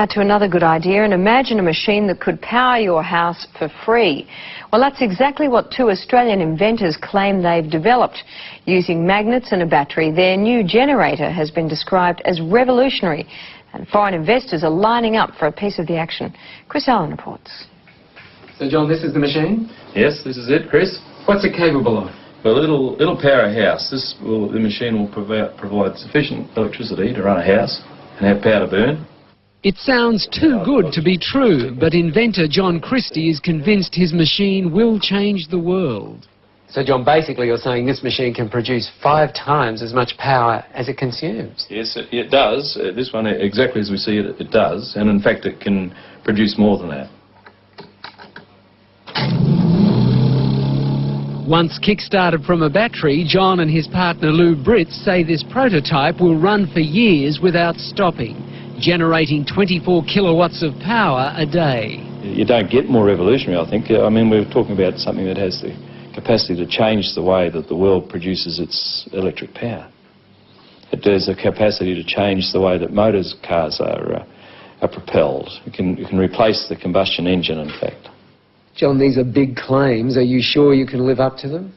To another good idea, and imagine a machine that could power your house for free. Well, that's exactly what two Australian inventors claim they've developed. Using magnets and a battery, their new generator has been described as revolutionary, and foreign investors are lining up for a piece of the action. Chris Allen reports. So, John, this is the machine? Yes, this is it, Chris. What's it capable of? Well, it'll power a house. The machine will provide sufficient electricity to run a house and have power to burn. It sounds too good to be true, but inventor John Christie is convinced his machine will change the world. So, John, basically you're saying this machine can produce 5 times as much power as it consumes? Yes, it does. This one, exactly as we see it, it does. And in fact, it can produce more than that. Once kick-started from a battery, John and his partner Lou Britz say this prototype will run for years without stopping, generating 24 kilowatts of power a day. You don't get more revolutionary, I think. I mean, we're talking about something that has the capacity to change the way that the world produces its electric power. It has a capacity to change the way that cars are propelled. It can replace the combustion engine, in fact. John, these are big claims. Are you sure you can live up to them?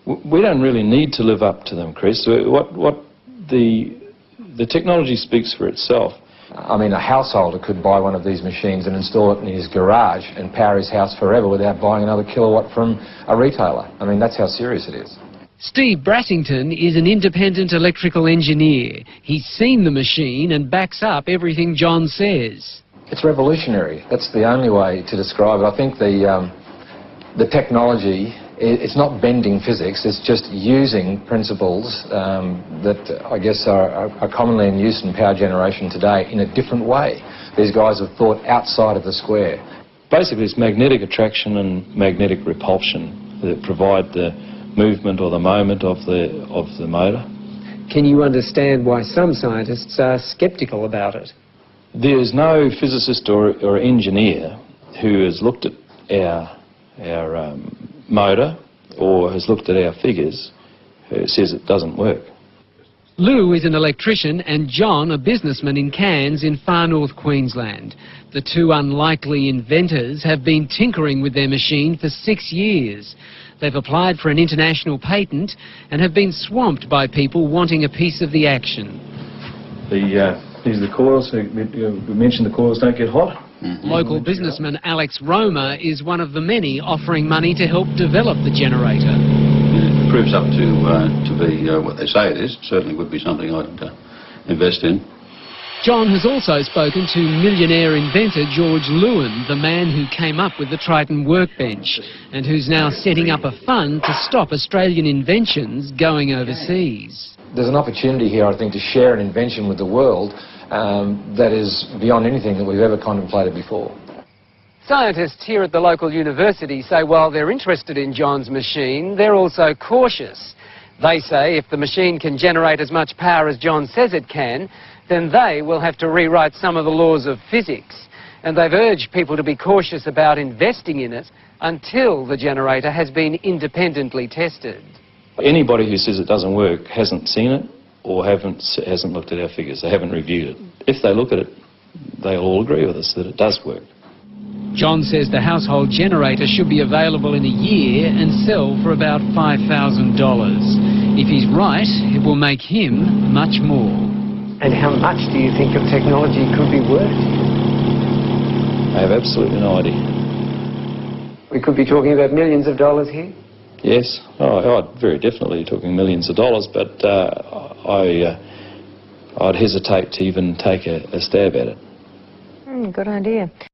We don't really need to live up to them, Chris. The technology speaks for itself. I mean, a householder could buy one of these machines and install it in his garage and power his house forever without buying another kilowatt from a retailer. I mean, that's how serious it is. Steve Brassington is an independent electrical engineer. He's seen the machine and backs up everything John says. It's revolutionary. That's the only way to describe it. I think the technology, it's not bending physics, it's just using principles that I guess are commonly in use in power generation today in a different way. These guys have thought outside of the square. Basically, it's magnetic attraction and magnetic repulsion that provide the movement or the moment of the motor. Can you understand why some scientists are sceptical about it? There's no physicist or engineer who has looked at our motor or has looked at our figures who says it doesn't work. Lou is an electrician and John a businessman in Cairns in far north Queensland. The two unlikely inventors have been tinkering with their machine for 6 years. They've applied for an international patent and have been swamped by people wanting a piece of the action. These are the coils. We mentioned the coils don't get hot. Local businessman Alex Roma is one of the many offering money to help develop the generator. If it proves up to be what they say it is, it certainly would be something I'd invest in. John has also spoken to millionaire inventor George Lewin, the man who came up with the Triton workbench and who's now setting up a fund to stop Australian inventions going overseas. There's an opportunity here, I think, to share an invention with the world that is beyond anything that we've ever contemplated before. Scientists here at the local university say while they're interested in John's machine, they're also cautious. They say if the machine can generate as much power as John says it can, then they will have to rewrite some of the laws of physics. And they've urged people to be cautious about investing in it until the generator has been independently tested. Anybody who says it doesn't work hasn't seen it or hasn't looked at our figures. They haven't reviewed it. If they look at it, they'll all agree with us that it does work. John says the household generator should be available in a year and sell for about $5,000. If he's right, it will make him much more. And how much do you think of technology could be worth? I have absolutely no idea. We could be talking about millions of dollars here? Yes, I'd very definitely talking millions of dollars, but I'd hesitate to even take a stab at it. Good idea.